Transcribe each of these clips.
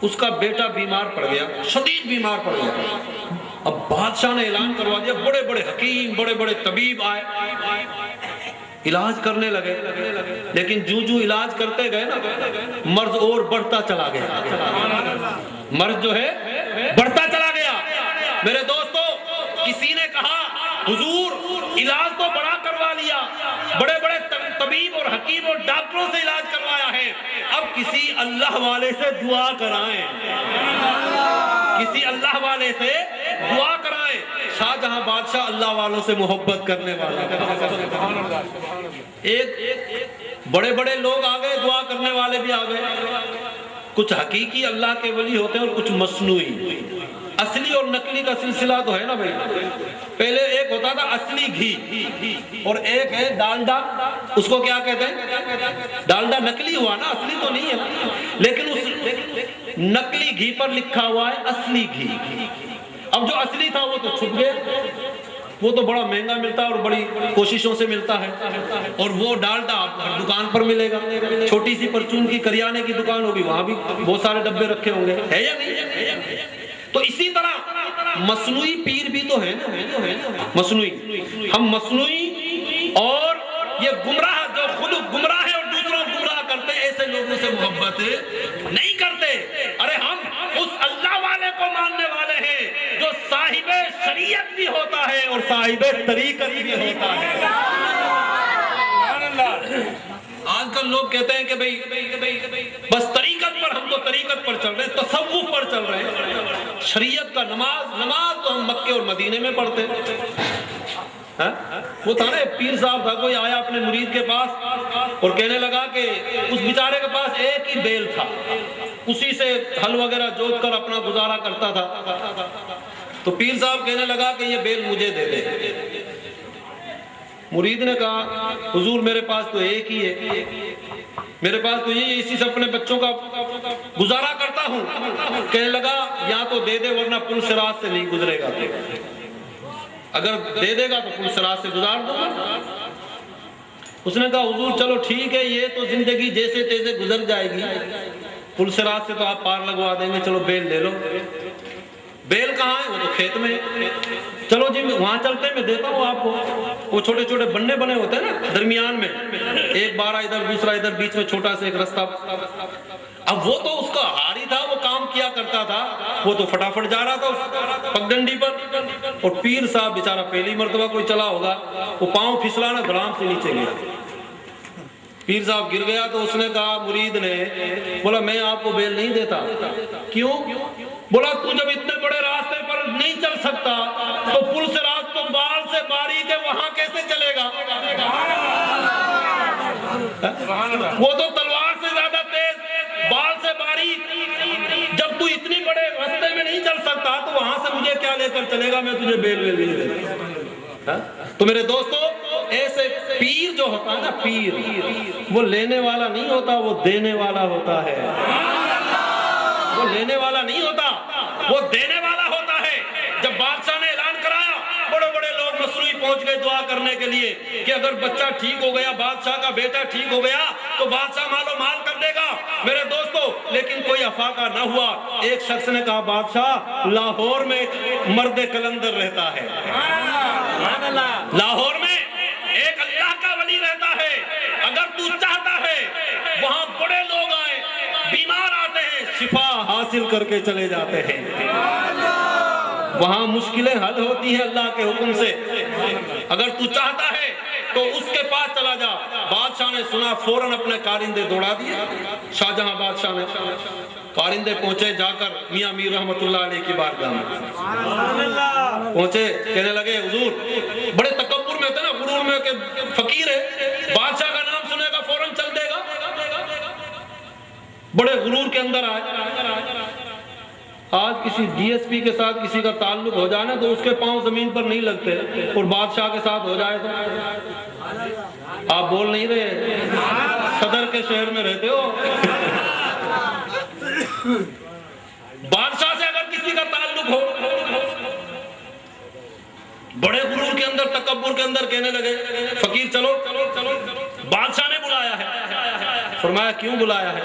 اس کا بیٹا بیمار پڑ گیا، شدید بیمار پڑ گیا۔ اب بادشاہ نے اعلان کروا دیا، بڑے بڑے حکیم، بڑے بڑے طبیب آئے، علاج کرنے لگے، لیکن جو علاج کرتے گئے نا، مرض اور بڑھتا چلا گیا، مرض جو ہے بڑھتا چلا گیا۔ میرے دوستو، کسی نے کہا حضور علاج تو بڑا کروا لیا، بڑے بڑے طبیب اور حکیم اور ڈاکٹروں سے علاج کروایا ہے، اب کسی اللہ والے سے دعا کرائیں، کسی اللہ والے سے دعا کرائیں۔ شاہ جہاں بادشاہ اللہ والوں سے محبت کرنے والا، ایک بڑے بڑے لوگ آ گئے، دعا کرنے والے بھی آ گئے، کچھ حقیقی اللہ کے ولی ہوتے ہیں اور کچھ مصنوعی۔ اصلی اور نقلی کا سلسلہ تو ہے نا بھائی، پہلے ایک ہوتا تھا اصلی گھی اور ایک ہے ڈالڈا، اس کو کیا کہتے ہیں؟ ڈالڈا نقلی ہوا نا، اصلی تو نہیں ہے، لیکن اس نقلی گھی پر لکھا ہوا ہے اصلی گھی۔ اب جو اصلی تھا وہ تو چھپ گیا، وہ تو بڑا مہنگا ملتا ہے اور بڑی کوششوں سے ملتا ہے، اور وہ ڈالڈا آپ ہر دکان پر ملے گا، چھوٹی سی پرچون کی کریانے کی دکان ہوگی وہاں بھی بہت سارے ڈبے رکھے ہوں گے، ہے یا نہیں؟ تو اسی طرح مصنوعی پیر بھی تو ہے نا، مصنوعی، ہم مصنوعی اور یہ گمراہ جو خود گمراہ ہے اور دوسروں کو گمراہ کرتے ہیں، ایسے لوگوں سے محبت نہیں کرتے۔ ارے ہم اس اللہ والے کو ماننے والے ہیں جو صاحب شریعت بھی ہوتا ہے اور صاحب طریقت بھی ہوتا ہے۔ آج کل لوگ کہتے ہیں کہ بھئی بس طریقت پر، ہم تو طریقت پر چل رہے ہیں، تصوف پر چل رہے ہیں، شریعت کا نماز تو ہم مکے اور مدینے میں پڑھتے ہیں۔ وہ تھا نا پیر صاحب تھا، کوئی آیا اپنے مرید کے پاس اور کہنے لگا کہ اس بیچارے کے پاس ایک ہی بیل تھا، اسی سے ہل وغیرہ جوت کر اپنا گزارا کرتا تھا، تو پیر صاحب کہنے لگا کہ یہ بیل مجھے دے دے۔ مرید نے کہا حضور میرے پاس تو ایک ہی ہے، میرے پاس تو یہ اسی سے اپنے بچوں کا گزارا کرتا ہوں۔ کہنے لگا یا تو دے دے ورنہ پل صراط سے نہیں گزرے گا، اگر دے دے گا تو پل صراط سے گزار دو۔ اس نے کہا حضور چلو ٹھیک ہے، یہ تو زندگی جیسے تیسے گزر جائے گی، پل صراط سے تو آپ پار لگوا دیں گے، چلو بیل لے لو۔ بیل کہاں ہے؟ وہ تو کھیت میں ہے۔ چلو جی وہاں چلتے میں دیتا ہوں آپ کو۔ وہ چھوٹے چھوٹے بننے بنے ہوتے ہیں نا درمیان میں، ایک بارہ ادھر دوسرا ادھر، بیچ میں چھوٹا سا ایک رستہ۔ اب وہ تو اس کا ہاری تھا، وہ کام کیا کرتا تھا، وہ تو فٹافٹ جا رہا تھا پگڈنڈی پر، اور پیر صاحب بیچارہ پہلی مرتبہ کوئی چلا ہوگا، وہ پاؤں پھسلا نا دھڑام سے نیچے گیا۔ پیر صاحب گر گیا تو اس نے کہا، مرید نے بولا میں آپ کو بیل نہیں دیتا۔ کیوں؟ بولا تو جب اتنے بڑے راستے پر نہیں چل سکتا تو پل صراط تو بال سے باریک ہے، وہاں کیسے چلے گا؟ وہ تو تلوار سے زیادہ تیز، بال سے باریک، جب تو اتنی بڑے راستے میں نہیں چل سکتا تو وہاں سے مجھے کیا لے کر چلے گا؟ میں تجھے بیل نہیں دیتا۔ تو میرے دوستو، ایسے پیر جو ہوتا ہے نا، پیر وہ لینے والا نہیں ہوتا، وہ دینے والا ہوتا ہے۔ وہ لینے والا نہیں ہوتا، وہ دینے والا ہوتا ہے۔ جب بادشاہ نے اعلان کرایا، بڑے بڑے لوگ مصنوعی پہنچ گئے دعا کرنے کے لیے کہ اگر بچہ ٹھیک ہو گیا، بادشاہ کا بیٹا ٹھیک ہو گیا تو بادشاہ مال و مال کر دے گا۔ میرے دوستو، لیکن کوئی افاقہ نہ ہوا۔ ایک شخص نے کہا بادشاہ لاہور میں مرد کلندر رہتا ہے، لاہور میں ایک اللہ کا ولی رہتا ہے، اگر تو چاہتا ہے وہاں بڑے لوگ آئے، بیمار آتے ہیں، شفا حاصل کر کے چلے جاتے ہیں، وہاں مشکلیں حل ہوتی ہیں اللہ کے حکم سے، اگر تو چاہتا ہے تو اس کے پاس چلا جا۔ بادشاہ نے سنا، فوراً اپنے کارندے دوڑا دیے۔ شاہ جہاں بادشاہ نے کارندے پہنچے، جا کر میاں میر رحمت اللہ علیہ کی بارگاہ میں پہنچے، کہنے لگے حضور، بڑے تکبر میں تھے نا، غرور میں کہ فقیر ہے، بادشاہ کا نام سنے گا فوراً چل دے گا، بڑے غرور کے اندر آئے۔ آج کسی ڈی ایس پی کے ساتھ کسی کا تعلق ہو جائے نا تو اس کے پاؤں زمین پر نہیں لگتے، اور بادشاہ کے ساتھ ہو جائے تو آپ بول نہیں رہے، صدر کے شہر میں رہتے ہو۔ بادشاہ سے اگر کسی کا تعلق ہو، بڑے غرور کے اندر، تکبر کے اندر کہنے لگے فقیر چلو، بادشاہ نے بلایا ہے۔ فرمایا کیوں بلایا ہے؟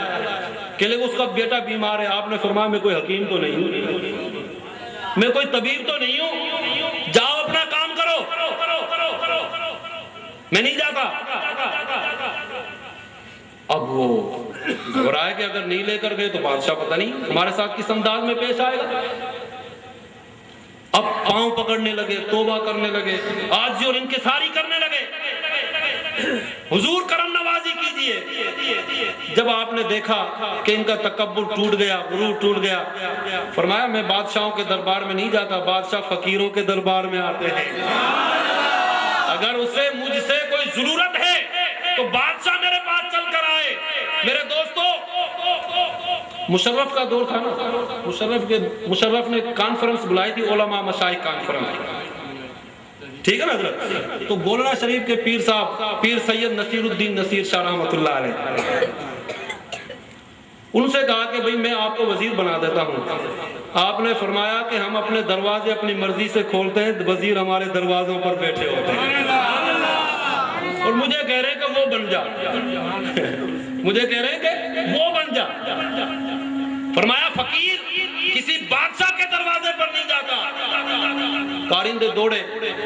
کہ لے اس کا بیٹا بیمار ہے. آپ نے فرمایا میں کوئی حکیم تو نہیں ہوں, میں کوئی طبیب تو نہیں ہوں, جاؤ اپنا کام کرو, میں نہیں جاتا. اب وہ گھبرائے کہ اگر نہیں لے کر گئے تو بادشاہ پتہ نہیں ہمارے ساتھ کس انداز میں پیش آئے گا. اب پاؤں پکڑنے لگے, توبہ کرنے لگے, عاجزی اور انکساری کرنے لگے, حضور کرم نوازی کیجئے. جب آپ نے دیکھا کہ ان کا تکبر ٹوٹ گیا, غرور ٹوٹ گیا, فرمایا میں بادشاہوں کے دربار میں نہیں جاتا, بادشاہ فقیروں کے دربار میں آتے ہیں. اگر اسے مجھ سے کوئی ضرورت ہے تو بادشاہ میرے پاس چل کر آئے. میرے دوستو, مشرف کا دور تھا نا, مشرف نے کانفرنس بلائی تھی, علماء مشائخ کانفرنس, ٹھیک ہے نا حضرت. تو گولڑا شریف کے پیر صاحب پیر سید نصیر الدین نصیر شاہ رحمۃ اللہ علیہ, ان سے کہا کہ بھئی میں آپ کو وزیر بنا دیتا ہوں. آپ نے فرمایا کہ ہم اپنے دروازے اپنی مرضی سے کھولتے ہیں, وزیر ہمارے دروازوں پر بیٹھے ہوتے ہیں, اور مجھے کہہ رہے ہیں کہ وہ بن جا, مجھے کہہ رہے ہیں کہ وہ بن جا. فرمایا فقیر کسی بادشاہ کے دروازے پر نہیں جاتا. کارندے دوڑے,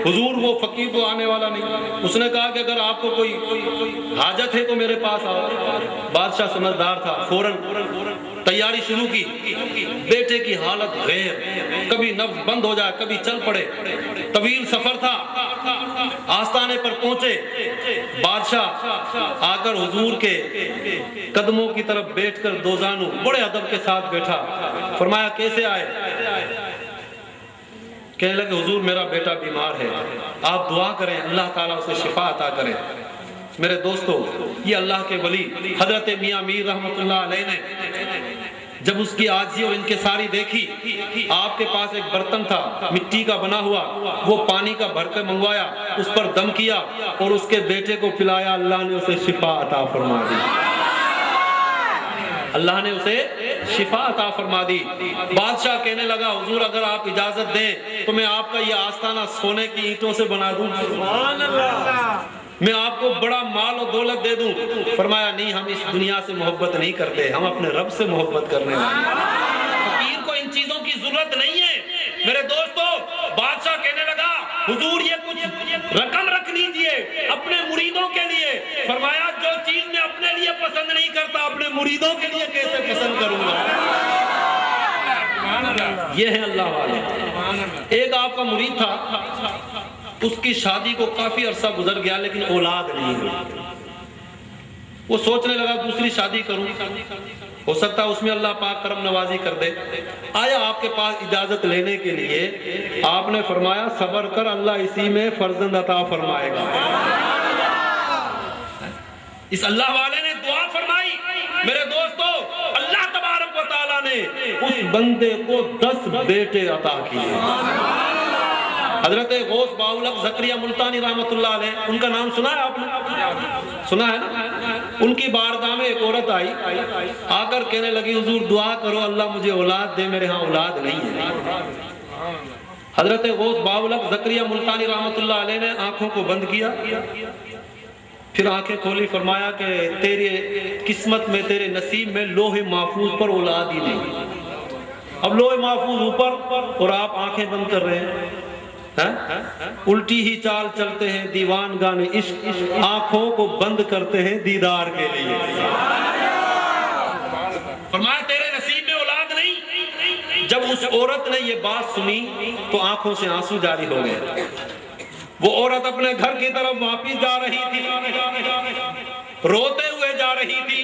حضور وہ فقیر تو آنے والا نہیں. اس نے کہا کہ اگر آپ کو کوئی حاجت ہے تو میرے پاس آؤ. بادشاہ سمجھدار تھا, فوراً تیاری شروع کی. بیٹے کی حالت غیر, کبھی نبض بند ہو جائے, کبھی چل پڑے. طویل سفر تھا, آستانے پر پہنچے. بادشاہ آ کر حضور کے قدموں کی طرف بیٹھ کر دوزانو بڑے ادب کے ساتھ بیٹھا. فرمایا کیسے آئے؟ کہنے لگے حضور میرا بیٹا بیمار ہے, آپ دعا کریں اللہ تعالیٰ اسے شفا عطا کرے. میرے دوستو, یہ اللہ کے ولی حضرت میاں میر رحمت اللہ علیہ نے جب اس کی عاجزی اور انکساری دیکھی, آپ کے پاس ایک برتن تھا مٹی کا بنا ہوا, وہ پانی کا بھر کے منگوایا, اس پر دم کیا اور اس کے بیٹے کو پلایا. اللہ نے اسے شفا عطا فرما دی, اللہ نے اسے شفا عطا فرما دی. بادشاہ کہنے لگا حضور اگر آپ اجازت دیں تو میں آپ کا یہ آستانہ سونے کی اینٹوں سے بنا دوں, میں آپ کو بڑا مال و دولت دے دوں. فرمایا نہیں, ہم اس دنیا سے محبت نہیں کرتے, ہم اپنے رب سے محبت کرنے والے. فقیر کو ان چیزوں کی ضرورت نہیں ہے. میرے دوستو, بادشاہ کہنے لگا حضور یہ کچھ رقم رکھ لیجئے اپنے مریدوں کے لیے. فرمایا جو چیز میں اپنے لیے پسند نہیں کرتا اپنے مریدوں کے لیے کیسے پسند کروں گا. یہ ہے اللہ والے. ایک آپ کا مرید تھا, اس کی شادی کو کافی عرصہ گزر گیا لیکن اولاد نہیں ہوئی. وہ سوچنے لگا دوسری شادی کروں, ہو سکتا ہے اس میں اللہ پاک کرم نوازی کر دے. آیا آپ کے پاس اجازت لینے کے لیے, آپ نے فرمایا صبر کر, اللہ اسی میں فرزند عطا فرمائے گا. اس اللہ والے نے دعا فرمائی. میرے دوستو, اللہ تبارک و تعالیٰ نے اس بندے کو 10 بیٹے عطا کیے. حضرت غوث باولک زکریا ملتانی رحمت اللہ علیہ, ان کا نام سنا ہے آپ نے, سنا ہے نا. ان کی بارگاہ میں ایک عورت آئی, آ کر کہنے لگی حضور دعا کرو اللہ مجھے اولاد دے, میرے ہاں اولاد نہیں ہے. حضرت غوث باولک زکریا ملتانی رحمت اللہ علیہ نے آنکھوں کو بند کیا, پھر آنکھیں کھولی. فرمایا کہ تیرے قسمت میں, تیرے نصیب میں لوح محفوظ پر اولاد ہی نہیں. اب لوح محفوظ اوپر اور آپ آنکھیں بند کر رہے ہیں. الٹی ہی چال چلتے ہیں دیوان گانے عشق, آنکھوں کو بند کرتے ہیں دیدار کے لیے. فرمایا تیرے نصیب میں اولاد نہیں. جب اس عورت نے یہ بات سنی تو آنکھوں سے آنسو جاری ہو گئے. وہ عورت اپنے گھر کی طرف واپس جا رہی تھی, روتے ہوئے جا رہی تھی.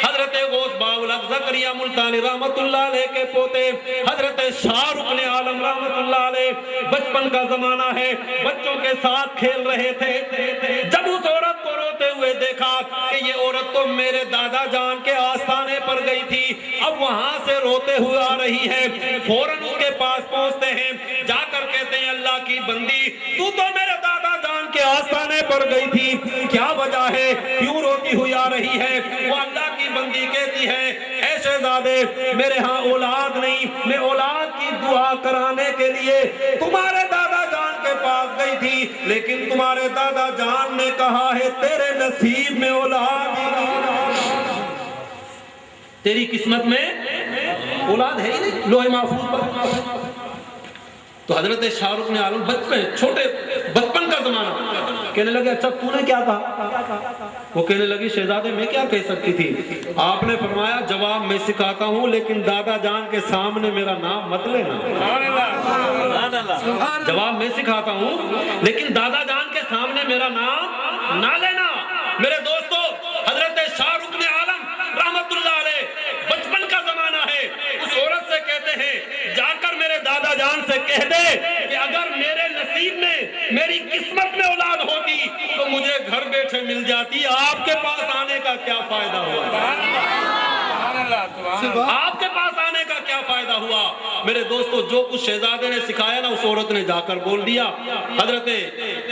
حضرت غوث باولک زکریا ملتانی رحمت اللہ علیہ کے پوتے حضرت شاہ رکن عالم رحمت اللہ علیہ, بچپن کا زمانہ ہے, بچوں کے ساتھ کھیل رہے تھے. جب اس عورت کو روتے ہوئے دیکھا کہ یہ عورت تو میرے دادا جان کے آستانے پر گئی تھی, اب وہاں سے روتے ہوئے آ رہی ہے, فوراً اس کے پاس پہنچتے ہیں, جا کر کہتے ہیں اللہ کی بندی تو میرے دادا جان کے آستانے پر گئی تھی, کیا وجہ ہے, کیوں روتی ہوئی آ رہی ہے؟ وہ اللہ کی بندی کہتی ہے اے شہزادے میرے ہاں اولاد نہیں, میں اولاد کی دعا کرانے کے لیے تمہارے دادا جان کے پاس گئی تھی, لیکن تمہارے دادا جان نے کہا ہے تیرے نصیب میں اولاد ہی نہیں. تیری قسمت میں اولاد ہے ہی نہیں لوح محفوظ پر. تو حضرت شاہ رخ نے عالم بچپن کا زمانہ کہنے لگے اچھا تو نے کیا کہا؟ وہ کہنے لگی شہزادے میں کیا کہہ سکتی تھی. آپ نے فرمایا جواب میں سکھاتا ہوں لیکن دادا جان کے سامنے میرا نام مت لینا. جواب میں سکھاتا ہوں لیکن دادا جان کے سامنے میرا نام نہ لینا. میرے دوستو حضرت شاہ رخ نے عالم رحمت اللہ علیہ بچپن کا زمانہ ہے. اس عورت سے کہتے ہیں جا کر میرے دادا جان سے کہہ دے کہ اگر میرے نصیب میں میری قسمت میں اولاد ہوتی تو مجھے گھر بیٹھے مل جاتی. آپ کے پاس آنے کا کیا فائدہ ہوا؟ آپ کے پاس آنے کا کیا فائدہ ہوا؟ میرے دوستو جو کچھ شہزادے نے سکھایا نا اس عورت نے جا کر بول دیا. حضرت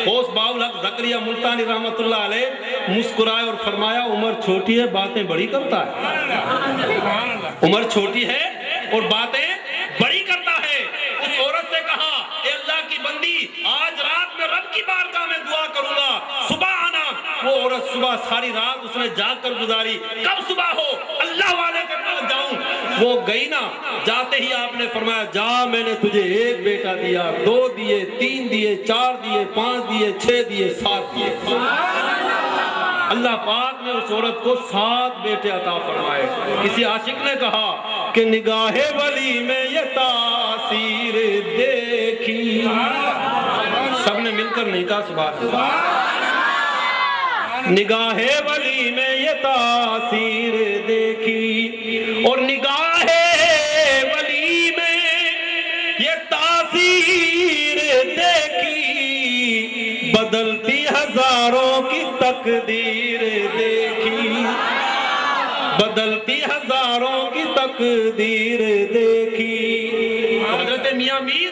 غوث باؤل حق زکریا ملتانی رحمت اللہ علیہ مسکرائے اور فرمایا عمر چھوٹی ہے باتیں بڑی کرتا ہے. عمر چھوٹی ہے اور باتیں بڑی کرتا ہے. اس عورت سے کہا اے اللہ کی بندی آج رات میں رب کی بارگاہ میں دعا کروں گا صبح آنا. وہ عورت صبح ساری رات اس نے جاگ کر گزاری. کب صبح ہو اللہ والے کے پاس جاؤں. وہ گئی نا. جاتے ہی آپ نے فرمایا جا میں نے تجھے ایک بیٹا دیا 2 دیے 3 دیے 4 دیے 5 دیے 6 دیے 7 دیے. اللہ پاک نے اس عورت کو 7 بیٹے عطا فرمائے. کسی عاشق نے کہا کہ نگاہ ولی میں یہ تاثیر دیکھی. سب نے مل کر نہیں کہا سبحان اللہ. نگاہ ولی میں یہ تاثیر دیکھی اور نگاہ ولی میں یہ تاثیر دیکھی بدلتی ہزاروں کی تقدیر دیکھی. بدلتی ہزاروں کی تقدیر دیکھی. حضرت میاں میر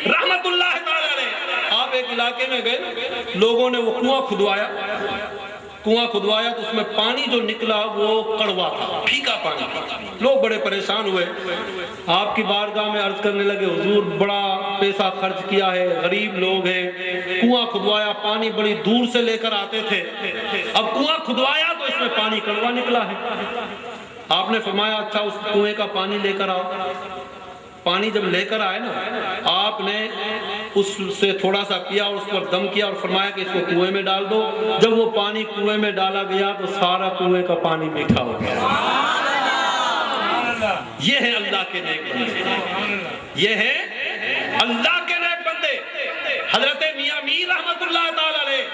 رحمت اللہ تعالی علیہ آپ ایک علاقے میں گئے. لوگوں نے وہ کنواں کھدوایا تو اس میں پانی جو نکلا وہ کڑوا تھا پھیکا پانی. لوگ بڑے پریشان ہوئے. آپ کی بارگاہ میں عرض کرنے لگے حضور بڑا پیسہ خرچ کیا ہے غریب لوگ ہیں. کنواں کھدوایا پانی بڑی دور سے لے کر آتے تھے. اب کنواں کھدوایا تو اس میں پانی کڑوا نکلا ہے. آپ نے فرمایا اچھا اس کنویں کا پانی لے کر آؤ. پانی جب لے کر آئے نا آپ نے اس سے تھوڑا سا پیا اور اس پر دم کیا اور فرمایا کہ اس کو کنویں میں ڈال دو. جب وہ پانی کنویں میں ڈالا گیا تو سارا کنویں کا پانی میٹھا ہو گیا. یہ ہے اللہ کے نیک بندے. یہ ہے اللہ کے نیک بندے. حضرت میاں میر رحمت اللہ تعالی علیہ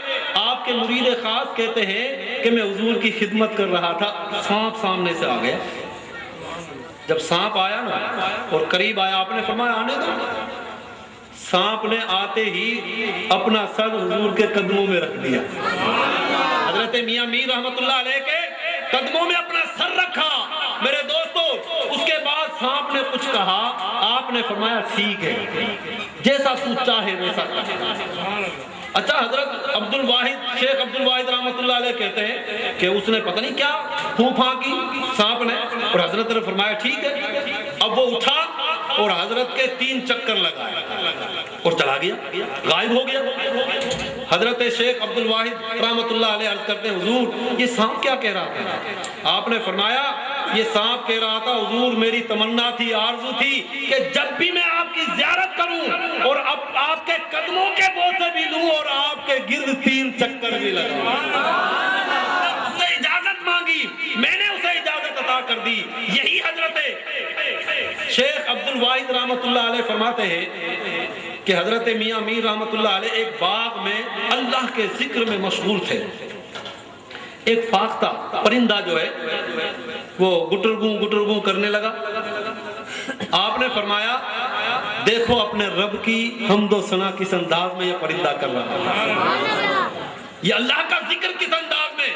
آپ کے مرید خاص کہتے ہیں کہ میں حضور کی خدمت کر رہا تھا سانپ سامنے سے آ گیا. جب سانپ آیا نا اور قریب آیا آپ نے فرمایا آنے دو. سانپ نے آتے ہی اپنا سر حضور کے قدموں میں رکھ دیا. حضرت میاں میر رحمت اللہ علیہ کے قدموں میں اپنا سر رکھا. میرے دوستو اس کے بعد سانپ نے کچھ کہا. آپ نے فرمایا ٹھیک ہے جیسا تو چاہے ویسا کر. اچھا حضرت عبد الواحد شیخ عبد الواحد رحمت اللہ علیہ کہتے ہیں کہ اس نے پتہ نہیں کیا پھونپا کی سانپ نے اور حضرت نے فرمایا ٹھیک ہے. اب وہ اٹھا اور حضرت کے 3 چکر لگائے اور چلا گیا غائب ہو گیا. حضرت شیخ عبد الواحد رحمت اللہ علیہ عرض کرتے ہیں حضور یہ سانپ کیا کہہ رہا تھا؟ آپ نے فرمایا یہ سانپ کہہ رہا تھا حضور میری تمنا تھی آرزو تھی کہ جب بھی میں آپ کی زیارت کروں اور اب آپ کے قدموں کے بوسے بھی لوں اور آپ کے گرد 3 چکر بھی لگاؤں. اس سے اجازت مانگی میں نے اسے اجازت عطا کر دی. یہی حضرت شیخ عبد الواحد رحمت اللہ علیہ فرماتے ہیں کہ حضرت میاں میر رحمت اللہ علیہ ایک باغ میں اللہ کے ذکر میں مشغول تھے. ایک فاختہ پرندہ جو ہے وہ گٹرگوں کرنے لگا. آپ نے فرمایا دیکھو اپنے رب کی حمد و ثنا کس انداز میں یہ پرندہ کر رہا ہے. یہ اللہ کا ذکر کس انداز میں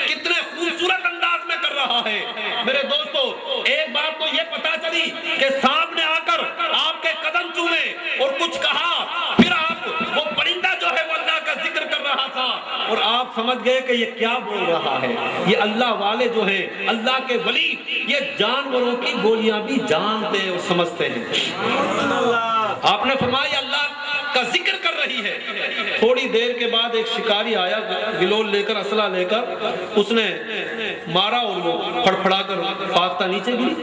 کتنے خوبصورت انداز میں کر رہا ہے. میرے دوستو ایک بات تو یہ پتا چلی کہ سانپ نے آ کر آپ کے قدم چومے اور کچھ کہا پھر آپ وہ پرندہ جو ہے وہ اللہ کا ذکر کر رہا تھا اور آپ سمجھ گئے کہ یہ کیا بول رہا ہے. یہ اللہ والے جو ہیں اللہ کے ولی یہ جانوروں کی بولیاں بھی جانتے اور سمجھتے ہیں. آپ نے فرمایا اللہ کا ذکر کر رہی ہے۔ تھوڑی دیر کے بعد ایک شکاری آیا گلول لے کر، اسلحہ لے کر، اس نے مارا اور وہ پھڑپھڑا کر فاختہ نیچے گری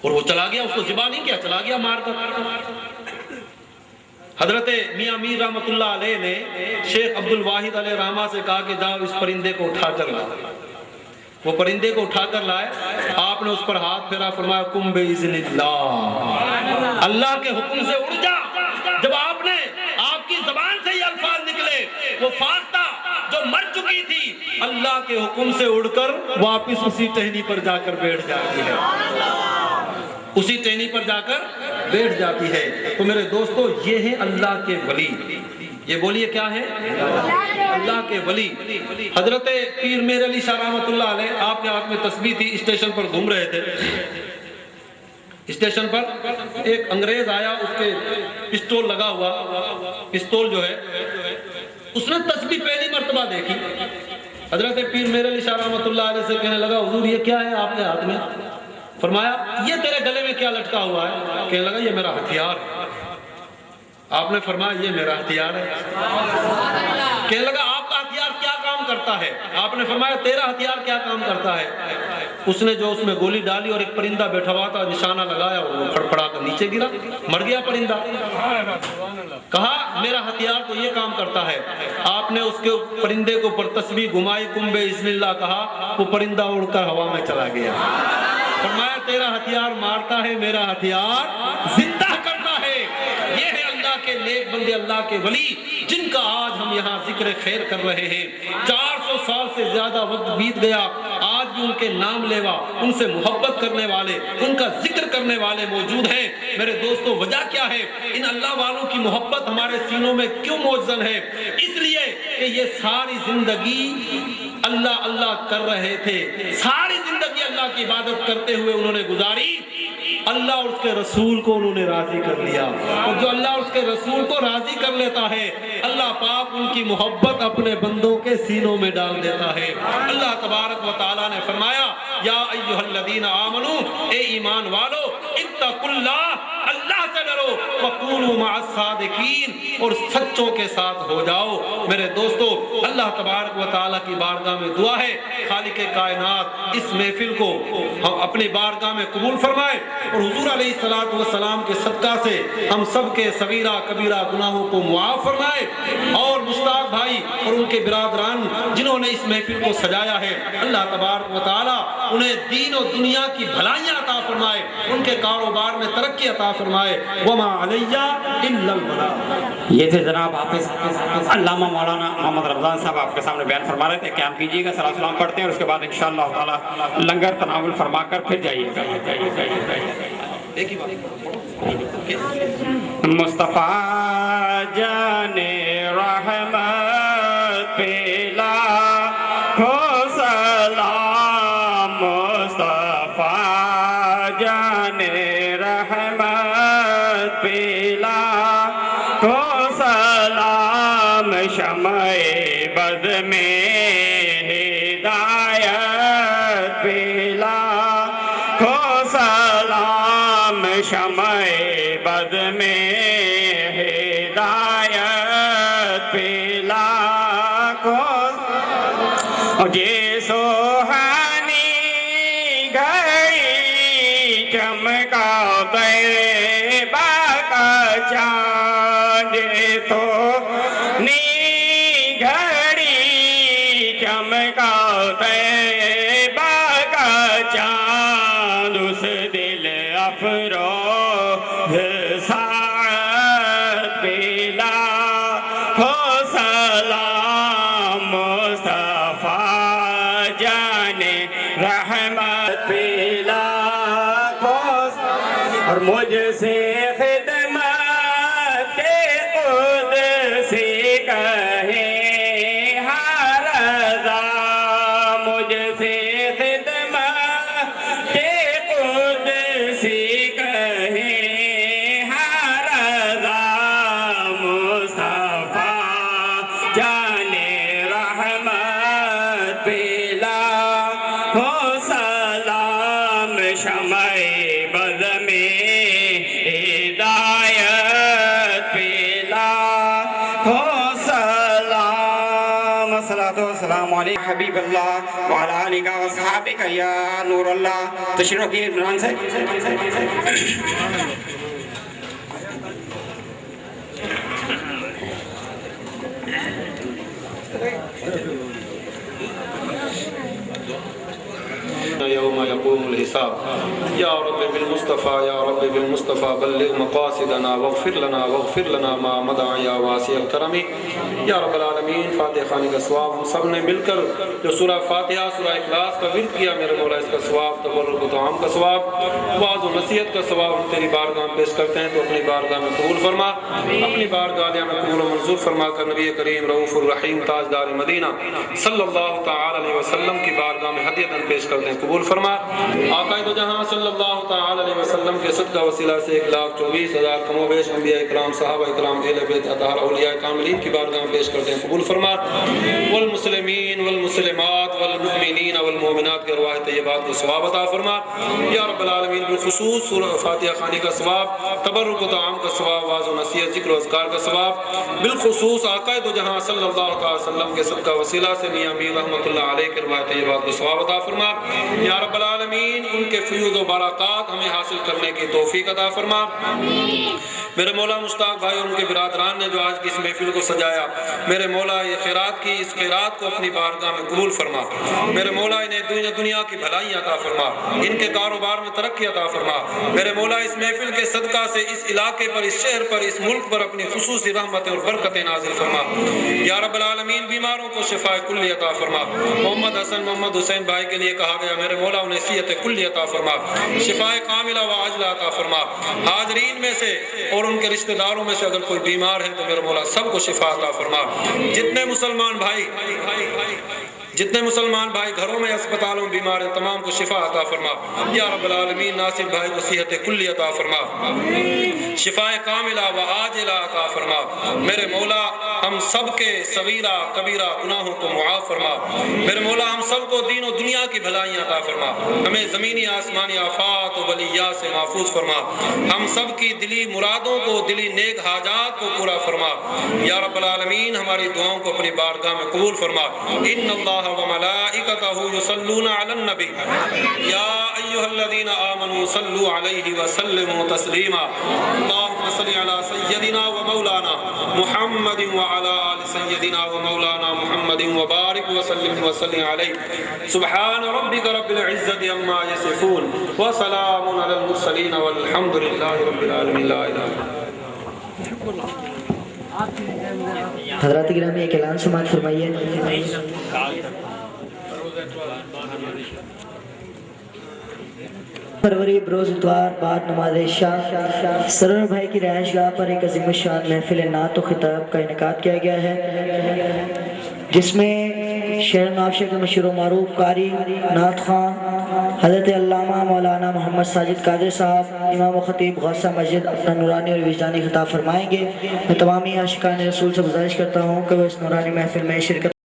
اور وہ چلا گیا، اس کو ذبح نہیں کیا، چلا گیا مار کر۔ حضرت میاں میر رحمۃ اللہ علیہ نے شیخ عبد الواحد علیہ رحمہ سے کہا کہ جاؤ اس پرندے کو اٹھا کر لاؤ۔ وہ پرندے کو اٹھا کر لائے، آپ نے اس پر ہاتھ پھیرا، فرمایا کم باذن اللہ، اللہ کے حکم سے اڑ جا۔ جب آپ کی زبان سے یہ الفاظ نکلے، وہ فاختہ جو مر چکی تھی اللہ کے حکم سے اڑ کر واپس اسی ٹہنی پر جا کر بیٹھ جاتی ہے، اسی ٹہنی پر جا کر بیٹھ جاتی ہے۔ تو میرے دوستو، یہ ہے اللہ کے ولی۔ یہ بولیے کیا ہے؟ اللہ کے ولی۔ حضرت پیر میر علی شاہ رحمۃ اللہ علیہ، آپ کے ہاتھ میں تسبیح تھی، اسٹیشن پر گھوم رہے تھے، اسٹیشن پر ایک انگریز آیا، اس کے پستول لگا ہوا، پستول جو ہے، اس نے تسبیح پہلی مرتبہ دیکھی۔ حضرت پیر میر علی شاہ رحمۃ اللہ علیہ سے کہنے لگا حضور یہ کیا ہے آپ کے ہاتھ میں؟ فرمایا یہ تیرے گلے میں کیا لٹکا ہوا ہے؟ کہنے لگا یہ میرا ہتھیار ہے۔ آپ نے فرمایا یہ میرا ہتھیار ہے۔ کہنے لگا آپ کا ہتھیار کیا کام کرتا ہے؟ آپ نے فرمایا تیرا ہتھیار کیا کام کرتا ہے؟ اس نے جو اس میں گولی ڈالی اور ایک پرندہ بیٹھا ہوا تھا، نشانہ لگایا اور وہ پھڑپھڑا کر نیچے گرا، مر گیا پرندہ۔ کہا میرا ہتھیار تو یہ کام کرتا ہے۔ آپ نے اس کے پرندے کو پر تسبیح گھمائی، کم باذن اللہ کہا، وہ پرندہ اڑ کر ہوا میں چلا گیا۔ فرمایا تیرا ہتھیار مارتا ہے، میرا ہتھیار زندہ کرتا ہے۔ یہ ہے اللہ کے نیک بندے، اللہ کے ولی، جن کا آج ہم یہاں ذکر خیر کر رہے ہیں۔ 400 سال سے زیادہ وقت بیت گیا، آج بھی ان کے نام لیوا، ان سے محبت کرنے والے، ان کا ذکر کرنے والے موجود ہیں۔ میرے دوستو، وجہ کیا ہے؟ ان اللہ والوں کی محبت ہمارے سینوں میں کیوں موجزن ہے؟ اس لیے کہ یہ ساری زندگی اللہ اللہ کر رہے تھے، ساری زندگی اللہ کی عبادت کرتے ہوئے انہوں نے گزاری، اللہ اور اس کے رسول کو انہوں نے راضی کر لیا۔ اور جو اللہ اور اس کے رسول کو راضی کر لیتا ہے، اللہ پاک ان کی محبت اپنے بندوں کے سینوں میں ڈال دیتا ہے۔ اللہ تبارک و تعالیٰ نے فرمایا یا ایھا الذین آمنو، اے ایمان والو، اتقوا اللہ، اللہ سے ڈرو، وکونوا مع الصادقین، اور سچوں کے ساتھ ہو جاؤ۔ میرے دوستو، اللہ تبارک و تعالیٰ کی بارگاہ میں دعا ہے خالق کائنات اس محفل کو ہم اپنی بارگاہ میں قبول فرمائے، اور حضور علیہ الصلوۃ والسلام کے صدقہ سے ہم سب کے صغیرہ کبیرہ گناہوں کو معاف فرمائے، اور مشتاق بھائی اور ان کے برادران جنہوں نے اس محفل کو سجایا ہے، اللہ تبارک و تعالیٰ انہیں دین و دنیا کی بھلائیاں عطا فرمائے، ان کے کاروبار میں ترقی عطا فرمائے۔ وما علیہ الا البلاغ۔ یہ تھے جناب حافظ علامہ مولانا محمد رمضان صاحب، آپ کے سامنے بیان فرما رہے تھے۔ قیام کیجیے گا، صلاۃ السلام پڑھتے ہیں، اور اس کے بعد انشاءاللہ تعالی لنگر تناول فرما کر پھر جائیے گا۔ مصطفیٰ جان رحمت پیلا ہو سلام، مصطفیٰ جان رحمت پیلا ہو سلام، شمع بز میں ہدایت پیلا ہو سلام، شمع بز میں ہدایت پیلا ہو سلام، یہ سوہانی گھڑی چمکا طیبہ کا چاند، سونی گھڑی چمکا طیبہ کا چاند، اس دل افروز ساعت پیلا ہو سلام، مصطفیٰ جان رحمت پیلا ہو سلام، اور مجھ سے خدمت کے قدسی کہے ہر رضا، مجھ سے خدمت کے قدسی کہے ہر رضا، مصطفیٰ جان رحمت پیلا ہو سلام، شمع بز میں ہدایت علیک حبیب اللہ وعلی آلک و اصحابک یا نور اللہ. تشریف رکھیے عمران سے. يوم يقوم الحساب يا رب بالمصطفى يا رب بالمصطفى بلغ مقاصدنا واغفر لنا ما مضى يا واسع الكرم یا رب العالمین. فاتحہ خوانی کا ثواب ہم سب نے مل کر جو سورہ فاتحہ سورہ اخلاص کا ورد کیا میرے مولا اس کا ثواب, تبرک و طعام کا ثواب, وعظ و نصیحت کا ثواب ہم تیری بارگاہ میں پیش کرتے ہیں تو اپنی بارگاہ میں قبول فرما, اپنی بارگاہ میں قبول و منظور فرما کر نبی کریم رؤوف الرحیم تاجدار مدینہ صلی اللہ تعالی علیہ وسلم کی بارگاہ میں ہدیۃ پیش کرتے ہیں قبول فرما. آقا دو جہاں صلی اللہ تعالی علیہ وسلم کے صدقہ وسیلہ سے 1,24,000 کم و بیش انبیاء اکرام صحابہ اکرام اہل بیت اطہار اولیاء کاملین کی بارگاہ میں پیش کرتے ہیں قبول فرما. والمسلمین والمسلمات والمؤمنین والمؤمنات کے ارواح طیبات کو ثواب عطا فرما یا رب العالمین. بالخصوص سورہ فاتحہ خوانی کا ثواب, تبرک و طعام کا ثواب, واعظ و نصیحت, ذکر و اذکار کا ثواب, بالخصوص آقا دو جہاں صلی اللہ تعالی وسلم کے صدقہ وسیلہ سے میاں میر رحمۃ اللہ علیہ کے ارواح طیبات کو ثواب عطا فرما یا رب العالمین. ان کے فیوز و برکات ہمیں حاصل کرنے کی توفیق عطا فرما. میرے مولا مشتاق بھائی اور ان کے برادران نے جو آج کی اس محفل کو سجایا, میرے مولا یہ خیرات کی اس خیرات کو اپنی بارگاہ میں قبول فرما. میرے مولا انہیں دنیا کی بھلائی عطا فرما, ان کے کاروبار میں ترقی عطا فرما. میرے مولا اس محفل کے صدقہ سے اس علاقے پر, اس شہر پر, اس ملک پر اپنی خصوصی رحمتیں اور برکتیں نازل فرما یا رب العالمین. بیماروں کو شفاء کلی عطا فرما. محمد حسن محمد حسین بھائی کے لیے کہا گیا میرے مولا انہیں صحت کلی عطا فرما, شفاء کاملہ و عاجلہ عطا فرما. حاضرین میں سے اور ان کے رشتہ داروں میں سے اگر کوئی بیمار ہے تو میرے مولا سب کو شفا عطا فرما. جتنے مسلمان بھائی گھروں میں اسپتالوں میں بیمار ہیں تمام کو شفا عطا فرما یا رب العالمین. ناصر بھائی کو صحت کلی عطا فرما, شفاء کاملہ و عاجلہ عطا فرما. میرے مولا ہم سب کے صغیرہ کبیرہ گناہوں کو معاف فرما. میرے مولا ہم سب کو دین و دنیا کی بھلائیاں عطا فرما. ہمیں زمینی آسمانی آفات و بلیات سے محفوظ فرما. ہم سب کی دلی مرادوں کو, دلی نیک حاجات کو پورا فرما یا رب العالمین. ہماری دعاؤں کو اپنی بارگاہ میں قبول فرما. ان اللہ وملائکتہ یصلون علی النبی یا ایھا الذین آمنوا صلوا علیہ وسلموا تسلیما. اللهم صل علی سیدنا و مولانا محمد وعلی آل سیدنا و مولانا محمد وبارک وسلم علیہ. سبحان ربک رب العزت عما یصفون وسلام علی المرسلین والحمد للہ رب العالمین. لا الہ حضرات گرامی ایک اعلان سماعت فرمائیے. فروری بروز اتوار بعد نماز عشاء سرور بھائی کی رہائش گاہ پر ایک عظیم الشان محفل نعت و خطاب کا انعقاد کیا گیا ہے, جس میں شعر نافشہ کے مشہور و معروف قاری نعت خواں حضرت علامہ مولانا محمد ساجد قادر صاحب امام و خطیب غوثہ مسجد اپنا نورانی اور وجدانی خطاب فرمائیں گے. میں تمامی عاشقان رسول سے گزارش کرتا ہوں کہ وہ اس نورانی محفل میں شرکت